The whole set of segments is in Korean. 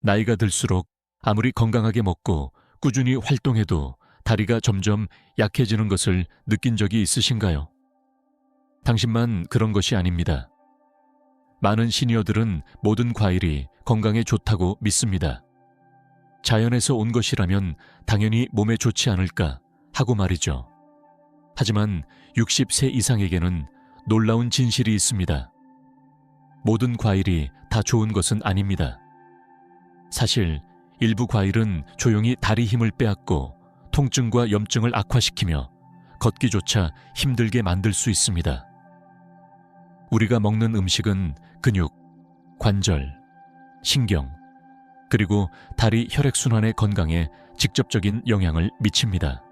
나이가 들수록 아무리 건강하게 먹고 꾸준히 활동해도 다리가 점점 약해지는 것을 느낀 적이 있으신가요? 당신만 그런 것이 아닙니다. 많은 시니어들은 모든 과일이 건강에 좋다고 믿습니다. 자연에서 온 것이라면 당연히 몸에 좋지 않을까 하고 말이죠. 하지만 60세 이상에게는 놀라운 진실이 있습니다. 모든 과일이 다 좋은 것은 아닙니다. 사실 일부 과일은 조용히 다리 힘을 빼앗고 통증과 염증을 악화시키며 걷기조차 힘들게 만들 수 있습니다. 우리가 먹는 음식은 근육, 관절, 신경, 그리고 다리 혈액순환의 건강에 직접적인 영향을 미칩니다.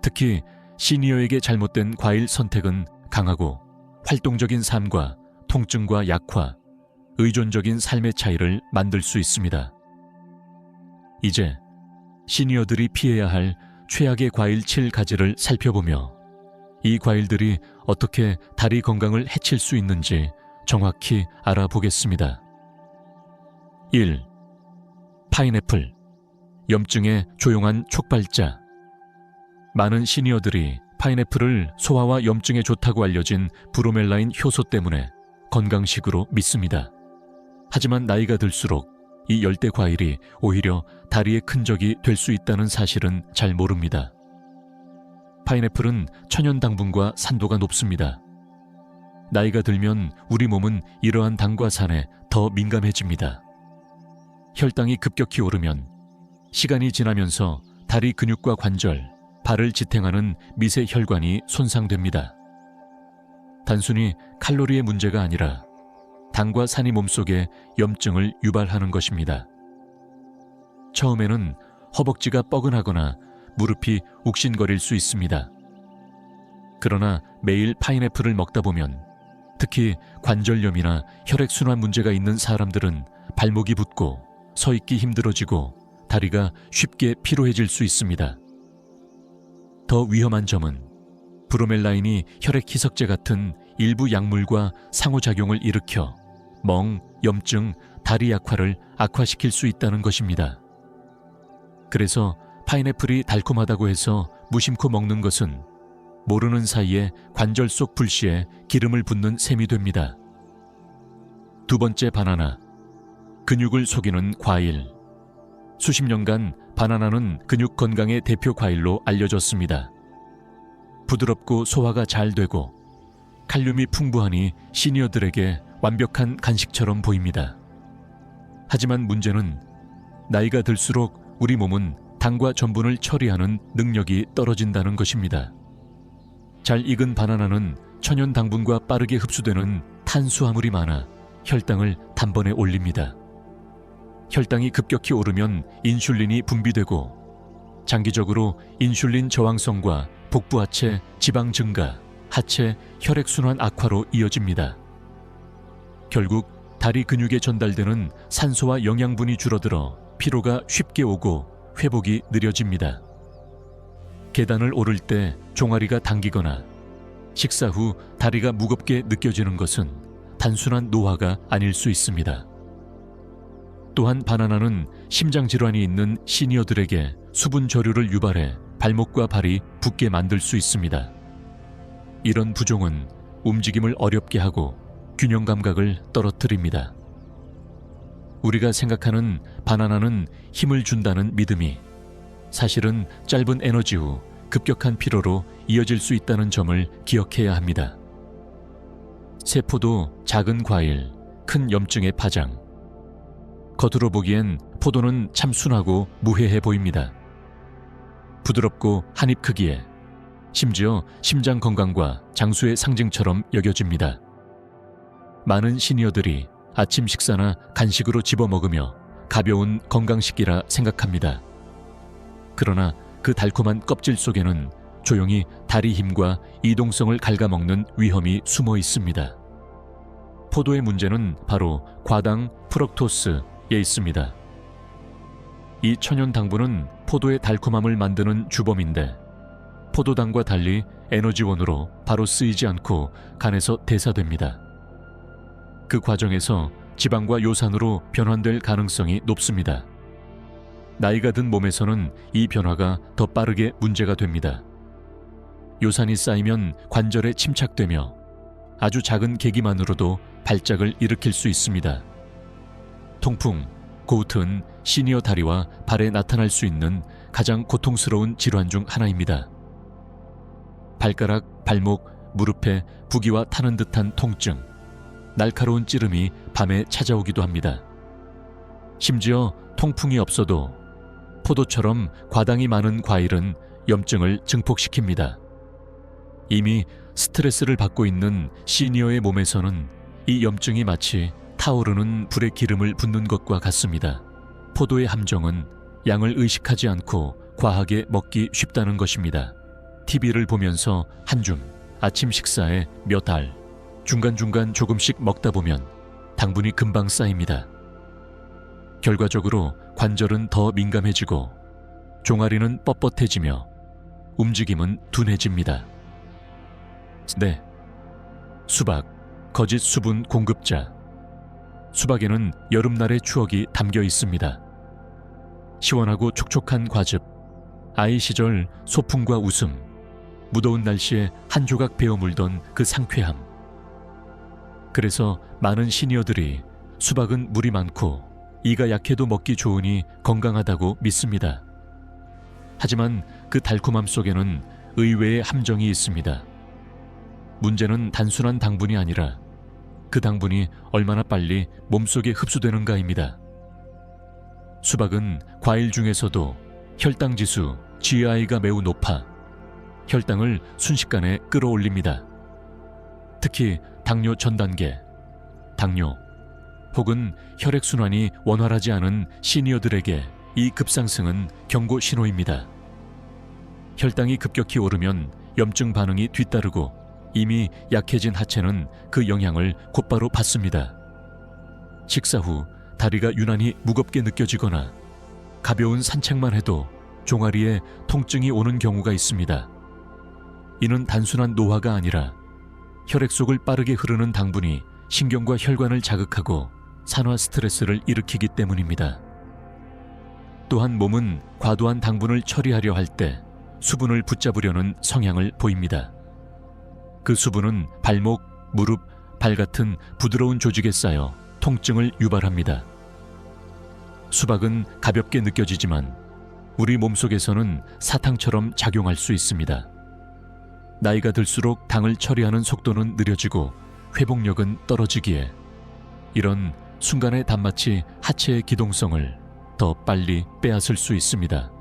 특히 시니어에게 잘못된 과일 선택은 강하고 활동적인 삶과 통증과 약화, 의존적인 삶의 차이를 만들 수 있습니다. 이제 시니어들이 피해야 할 최악의 과일 7가지를 살펴보며 이 과일들이 어떻게 다리 건강을 해칠 수 있는지 정확히 알아보겠습니다. 1. 파인애플, 염증의 조용한 촉발자. 많은 시니어들이 파인애플을 소화와 염증에 좋다고 알려진 브로멜라인 효소 때문에 건강식으로 믿습니다. 하지만 나이가 들수록 이 열대 과일이 오히려 다리의 큰 적이 될 수 있다는 사실은 잘 모릅니다. 파인애플은 천연 당분과 산도가 높습니다. 나이가 들면 우리 몸은 이러한 당과 산에 더 민감해집니다. 혈당이 급격히 오르면 시간이 지나면서 다리 근육과 관절, 발을 지탱하는 미세 혈관이 손상됩니다. 단순히 칼로리의 문제가 아니라 당과 산이 몸속에 염증을 유발하는 것입니다. 처음에는 허벅지가 뻐근하거나 무릎이 욱신거릴 수 있습니다. 그러나 매일 파인애플을 먹다 보면 특히 관절염이나 혈액순환 문제가 있는 사람들은 발목이 붓고 서 있기 힘들어지고 다리가 쉽게 피로해질 수 있습니다. 더 위험한 점은 브로멜라인이 혈액 희석제 같은 일부 약물과 상호작용을 일으켜 멍, 염증, 다리 약화를 악화시킬 수 있다는 것입니다. 그래서 파인애플이 달콤하다고 해서 무심코 먹는 것은 모르는 사이에 관절 속 불씨에 기름을 붓는 셈이 됩니다. 두 번째, 바나나. 근육을 속이는 과일. 수십 년간 바나나는 근육 건강의 대표 과일로 알려졌습니다. 부드럽고 소화가 잘 되고 칼륨이 풍부하니 시니어들에게 완벽한 간식처럼 보입니다. 하지만 문제는 나이가 들수록 우리 몸은 당과 전분을 처리하는 능력이 떨어진다는 것입니다. 잘 익은 바나나는 천연 당분과 빠르게 흡수되는 탄수화물이 많아 혈당을 단번에 올립니다. 혈당이 급격히 오르면 인슐린이 분비되고 장기적으로 인슐린 저항성과 복부 하체 지방 증가, 하체 혈액순환 악화로 이어집니다. 결국 다리 근육에 전달되는 산소와 영양분이 줄어들어 피로가 쉽게 오고 회복이 느려집니다. 계단을 오를 때 종아리가 당기거나 식사 후 다리가 무겁게 느껴지는 것은 단순한 노화가 아닐 수 있습니다. 또한 바나나는 심장질환이 있는 시니어들에게 수분 저류를 유발해 발목과 발이 붓게 만들 수 있습니다. 이런 부종은 움직임을 어렵게 하고 균형 감각을 떨어뜨립니다. 우리가 생각하는 바나나는 힘을 준다는 믿음이 사실은 짧은 에너지 후 급격한 피로로 이어질 수 있다는 점을 기억해야 합니다. 세포도 작은 과일, 큰 염증의 파장. 겉으로 보기엔 포도는 참 순하고 무해해 보입니다. 부드럽고 한입 크기에 심지어 심장 건강과 장수의 상징처럼 여겨집니다. 많은 시니어들이 아침 식사나 간식으로 집어먹으며 가벼운 건강식이라 생각합니다. 그러나 그 달콤한 껍질 속에는 조용히 다리 힘과 이동성을 갉아먹는 위험이 숨어 있습니다. 포도의 문제는 바로 과당 프럭토스에 있습니다. 이 천연 당분은 포도의 달콤함을 만드는 주범인데 포도당과 달리 에너지원으로 바로 쓰이지 않고 간에서 대사됩니다. 그 과정에서 지방과 요산으로 변환될 가능성이 높습니다. 나이가 든 몸에서는 이 변화가 더 빠르게 문제가 됩니다. 요산이 쌓이면 관절에 침착되며 아주 작은 계기만으로도 발작을 일으킬 수 있습니다. 통풍, 고우트는 시니어 다리와 발에 나타날 수 있는 가장 고통스러운 질환 중 하나입니다. 발가락, 발목, 무릎에 부기와 타는 듯한 통증, 날카로운 찌름이 밤에 찾아오기도 합니다. 심지어 통풍이 없어도 포도처럼 과당이 많은 과일은 염증을 증폭시킵니다. 이미 스트레스를 받고 있는 시니어의 몸에서는 이 염증이 마치 타오르는 불에 기름을 붓는 것과 같습니다. 포도의 함정은 양을 의식하지 않고 과하게 먹기 쉽다는 것입니다. TV를 보면서 한 줌, 아침 식사에 몇 알, 중간중간 조금씩 먹다 보면 당분이 금방 쌓입니다. 결과적으로 관절은 더 민감해지고 종아리는 뻣뻣해지며 움직임은 둔해집니다. 네, 수박, 거짓 수분 공급자. 수박에는 여름날의 추억이 담겨 있습니다. 시원하고 촉촉한 과즙, 아이 시절 소풍과 웃음, 무더운 날씨에 한 조각 베어 물던 그 상쾌함. 그래서 많은 시니어들이 수박은 물이 많고 이가 약해도 먹기 좋으니 건강하다고 믿습니다. 하지만 그 달콤함 속에는 의외의 함정이 있습니다. 문제는 단순한 당분이 아니라 그 당분이 얼마나 빨리 몸속에 흡수되는가입니다. 수박은 과일 중에서도 혈당지수 GI가 매우 높아 혈당을 순식간에 끌어올립니다. 특히 당뇨 전 단계, 당뇨 혹은 혈액순환이 원활하지 않은 시니어들에게 이 급상승은 경고 신호입니다. 혈당이 급격히 오르면 염증 반응이 뒤따르고 이미 약해진 하체는 그 영향을 곧바로 받습니다. 식사 후 다리가 유난히 무겁게 느껴지거나 가벼운 산책만 해도 종아리에 통증이 오는 경우가 있습니다. 이는 단순한 노화가 아니라 혈액 속을 빠르게 흐르는 당분이 신경과 혈관을 자극하고 산화 스트레스를 일으키기 때문입니다. 또한 몸은 과도한 당분을 처리하려 할 때 수분을 붙잡으려는 성향을 보입니다. 그 수분은 발목, 무릎, 발 같은 부드러운 조직에 쌓여 통증을 유발합니다. 수박은 가볍게 느껴지지만 우리 몸속에서는 사탕처럼 작용할 수 있습니다. 나이가 들수록 당을 처리하는 속도는 느려지고 회복력은 떨어지기에 이런 순간의 단맛이 하체의 기동성을 더 빨리 빼앗을 수 있습니다.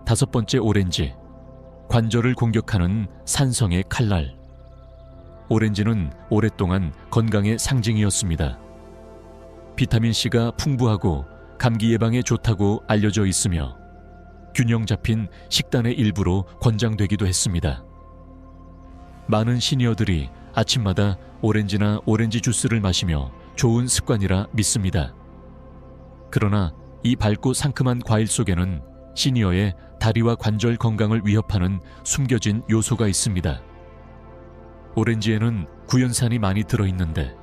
다섯 번째 오렌지, 관절을 공격하는 산성의 칼날. 오렌지는 오랫동안 건강의 상징이었습니다. 비타민C가 풍부하고 감기 예방에 좋다고 알려져 있으며 균형 잡힌 식단의 일부로 권장되기도 했습니다. 많은 시니어들이 아침마다 오렌지나 오렌지 주스를 마시며 좋은 습관이라 믿습니다. 그러나 이 밝고 상큼한 과일 속에는 시니어의 다리와 관절 건강을 위협하는 숨겨진 요소가 있습니다. 오렌지에는 구연산이 많이 들어있는데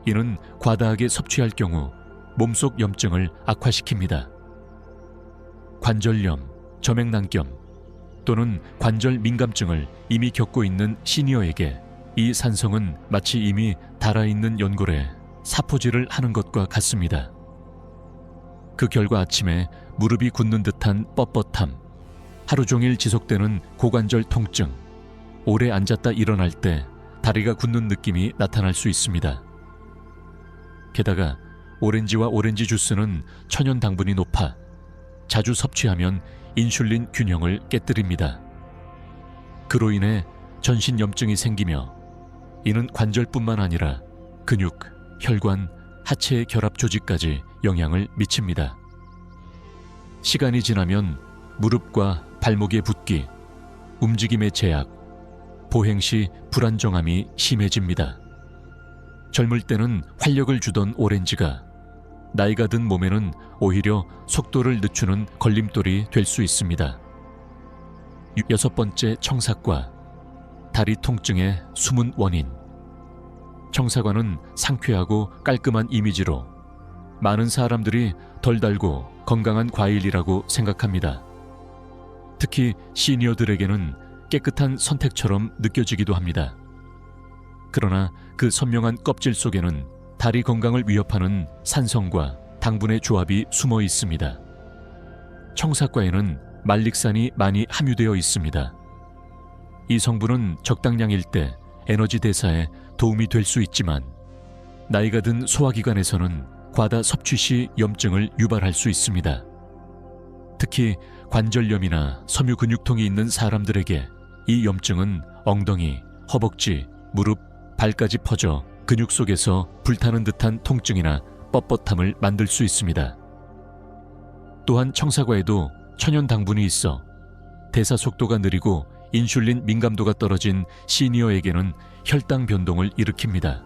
이는 과다하게 섭취할 경우 몸속 염증을 악화시킵니다. 관절염, 저맥난겸 또는 관절 민감증을 이미 겪고 있는 시니어에게 이 산성은 마치 이미 달아있는 연골에 사포질을 하는 것과 같습니다. 그 결과 아침에 무릎이 굳는 듯한 뻣뻣함, 하루 종일 지속되는 고관절 통증, 오래 앉았다 일어날 때 다리가 굳는 느낌이 나타날 수 있습니다. 게다가 오렌지와 오렌지 주스는 천연 당분이 높아 자주 섭취하면 인슐린 균형을 깨뜨립니다. 그로 인해 전신 염증이 생기며 이는 관절뿐만 아니라 근육, 혈관, 하체의 결합 조직까지 영향을 미칩니다. 시간이 지나면 무릎과 발목의 붓기, 움직임의 제약, 보행 시 불안정함이 심해집니다. 젊을 때는 활력을 주던 오렌지가 나이가 든 몸에는 오히려 속도를 늦추는 걸림돌이 될 수 있습니다. 여섯 번째 청삭과, 다리 통증의 숨은 원인. 청사과는 상쾌하고 깔끔한 이미지로 많은 사람들이 덜 달고 건강한 과일이라고 생각합니다. 특히 시니어들에게는 깨끗한 선택처럼 느껴지기도 합니다. 그러나 그 선명한 껍질 속에는 다리 건강을 위협하는 산성과 당분의 조합이 숨어 있습니다. 청사과에는 말릭산이 많이 함유되어 있습니다. 이 성분은 적당량일 때 에너지 대사에 도움이 될 수 있지만 나이가 든 소화기관에서는 과다 섭취 시 염증을 유발할 수 있습니다. 특히 관절염이나 섬유 근육통이 있는 사람들에게 이 염증은 엉덩이, 허벅지, 무릎, 발까지 퍼져 근육 속에서 불타는 듯한 통증이나 뻣뻣함을 만들 수 있습니다. 또한 청사과에도 천연 당분이 있어 대사 속도가 느리고 인슐린 민감도가 떨어진 시니어에게는 혈당 변동을 일으킵니다.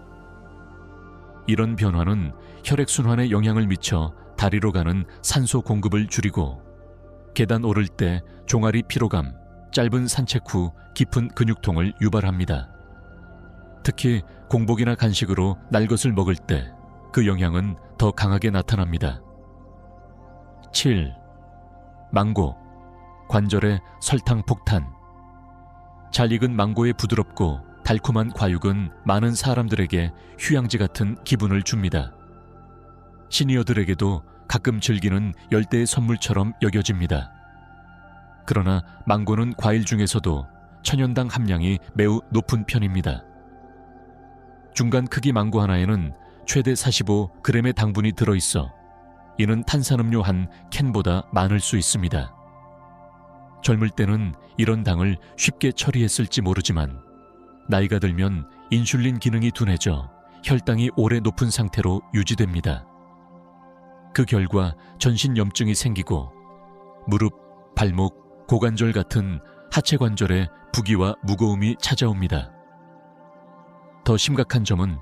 이런 변화는 혈액순환에 영향을 미쳐 다리로 가는 산소 공급을 줄이고 계단 오를 때 종아리 피로감, 짧은 산책 후 깊은 근육통을 유발합니다. 특히 공복이나 간식으로 날 것을 먹을 때 그 영향은 더 강하게 나타납니다. 7. 망고, 관절의 설탕 폭탄. 잘 익은 망고의 부드럽고 달콤한 과육은 많은 사람들에게 휴양지 같은 기분을 줍니다. 시니어들에게도 가끔 즐기는 열대의 선물처럼 여겨집니다. 그러나 망고는 과일 중에서도 천연당 함량이 매우 높은 편입니다. 중간 크기 망고 하나에는 최대 45g의 당분이 들어있어 이는 탄산음료 한 캔보다 많을 수 있습니다. 젊을 때는 이런 당을 쉽게 처리했을지 모르지만 나이가 들면 인슐린 기능이 둔해져 혈당이 오래 높은 상태로 유지됩니다. 그 결과 전신 염증이 생기고 무릎, 발목, 고관절 같은 하체 관절에 부기와 무거움이 찾아옵니다. 더 심각한 점은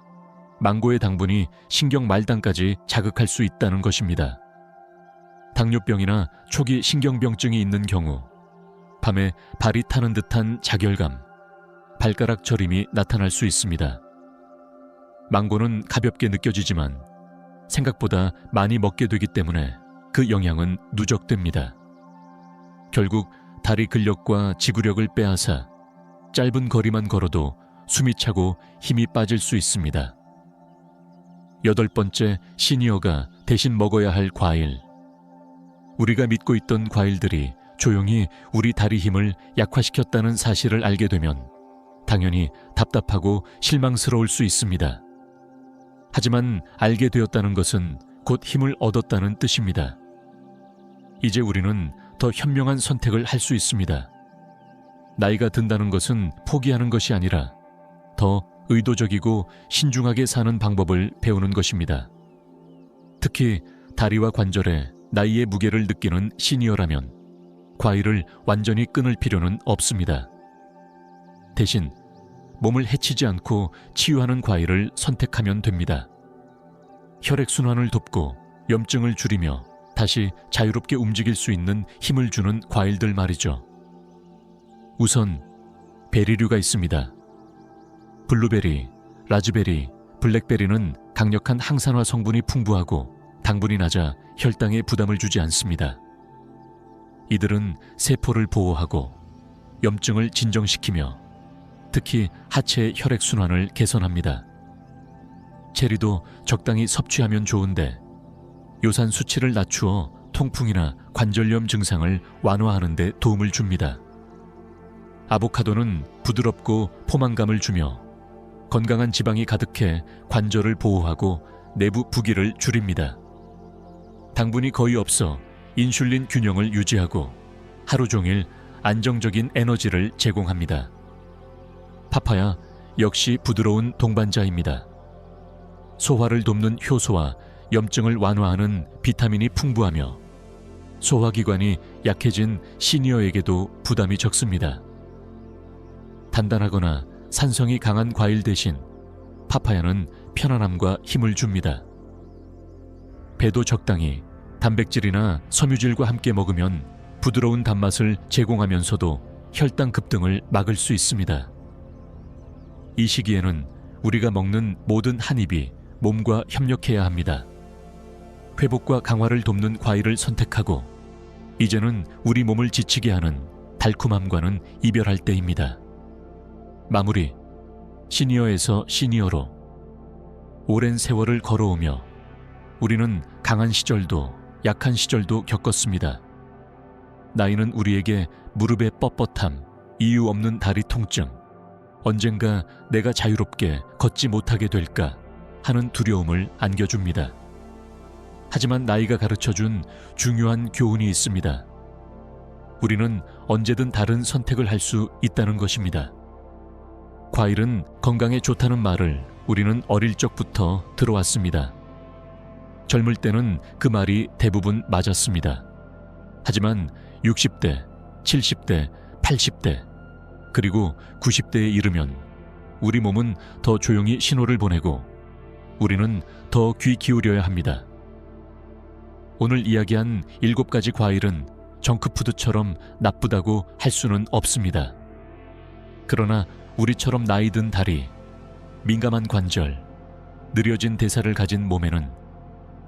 망고의 당분이 신경 말단까지 자극할 수 있다는 것입니다. 당뇨병이나 초기 신경병증이 있는 경우 밤에 발이 타는 듯한 자결감, 발가락 저림이 나타날 수 있습니다. 망고는 가볍게 느껴지지만 생각보다 많이 먹게 되기 때문에 그 영향은 누적됩니다. 결국 다리 근력과 지구력을 빼앗아 짧은 거리만 걸어도 숨이 차고 힘이 빠질 수 있습니다. 8번째, 시니어가 대신 먹어야 할 과일. 우리가 믿고 있던 과일들이 조용히 우리 다리 힘을 약화시켰다는 사실을 알게 되면 당연히 답답하고 실망스러울 수 있습니다. 하지만 알게 되었다는 것은 곧 힘을 얻었다는 뜻입니다. 이제 우리는 더 현명한 선택을 할 수 있습니다. 나이가 든다는 것은 포기하는 것이 아니라 더 의도적이고 신중하게 사는 방법을 배우는 것입니다. 특히 다리와 관절에 나이의 무게를 느끼는 시니어라면 과일을 완전히 끊을 필요는 없습니다. 대신 몸을 해치지 않고 치유하는 과일을 선택하면 됩니다. 혈액순환을 돕고 염증을 줄이며 다시 자유롭게 움직일 수 있는 힘을 주는 과일들 말이죠. 우선 베리류가 있습니다. 블루베리, 라즈베리, 블랙베리는 강력한 항산화 성분이 풍부하고 당분이 낮아 혈당에 부담을 주지 않습니다. 이들은 세포를 보호하고 염증을 진정시키며 특히 하체 혈액순환을 개선합니다. 체리도 적당히 섭취하면 좋은데 요산 수치를 낮추어 통풍이나 관절염 증상을 완화하는 데 도움을 줍니다. 아보카도는 부드럽고 포만감을 주며 건강한 지방이 가득해 관절을 보호하고 내부 부기를 줄입니다. 당분이 거의 없어 인슐린 균형을 유지하고 하루 종일 안정적인 에너지를 제공합니다. 파파야 역시 부드러운 동반자입니다. 소화를 돕는 효소와 염증을 완화하는 비타민이 풍부하며 소화기관이 약해진 시니어에게도 부담이 적습니다. 단단하거나 산성이 강한 과일 대신 파파야는 편안함과 힘을 줍니다. 배도 적당히 단백질이나 섬유질과 함께 먹으면 부드러운 단맛을 제공하면서도 혈당 급등을 막을 수 있습니다. 이 시기에는 우리가 먹는 모든 한 입이 몸과 협력해야 합니다. 회복과 강화를 돕는 과일을 선택하고 이제는 우리 몸을 지치게 하는 달콤함과는 이별할 때입니다. 마무리. 시니어에서 시니어로. 오랜 세월을 걸어오며 우리는 강한 시절도 약한 시절도 겪었습니다. 나이는 우리에게 무릎의 뻣뻣함, 이유 없는 다리 통증, 언젠가 내가 자유롭게 걷지 못하게 될까 하는 두려움을 안겨줍니다. 하지만 나이가 가르쳐준 중요한 교훈이 있습니다. 우리는 언제든 다른 선택을 할 수 있다는 것입니다. 과일은 건강에 좋다는 말을 우리는 어릴 적부터 들어왔습니다. 젊을 때는 그 말이 대부분 맞았습니다. 하지만 60대, 70대, 80대, 그리고 90대에 이르면 우리 몸은 더 조용히 신호를 보내고 우리는 더 귀 기울여야 합니다. 오늘 이야기한 7가지 과일은 정크푸드처럼 나쁘다고 할 수는 없습니다. 그러나 우리처럼 나이 든 다리, 민감한 관절, 느려진 대사를 가진 몸에는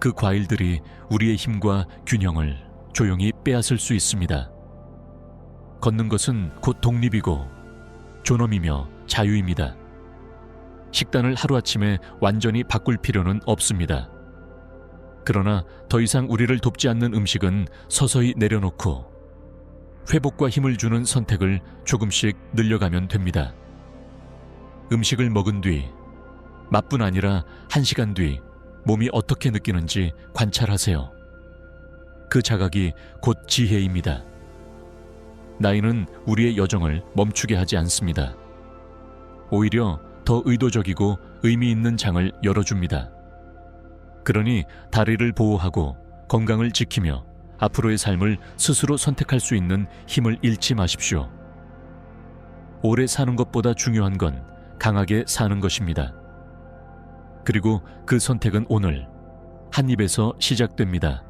그 과일들이 우리의 힘과 균형을 조용히 빼앗을 수 있습니다. 걷는 것은 곧 독립이고 존엄이며 자유입니다. 식단을 하루아침에 완전히 바꿀 필요는 없습니다. 그러나 더 이상 우리를 돕지 않는 음식은 서서히 내려놓고 회복과 힘을 주는 선택을 조금씩 늘려가면 됩니다. 음식을 먹은 뒤, 맛뿐 아니라 1시간 뒤 몸이 어떻게 느끼는지 관찰하세요. 그 자각이 곧 지혜입니다. 나이는 우리의 여정을 멈추게 하지 않습니다. 오히려 더 의도적이고 의미 있는 장을 열어줍니다. 그러니 다리를 보호하고 건강을 지키며 앞으로의 삶을 스스로 선택할 수 있는 힘을 잃지 마십시오. 오래 사는 것보다 중요한 건 강하게 사는 것입니다. 그리고 그 선택은 오늘 한 입에서 시작됩니다.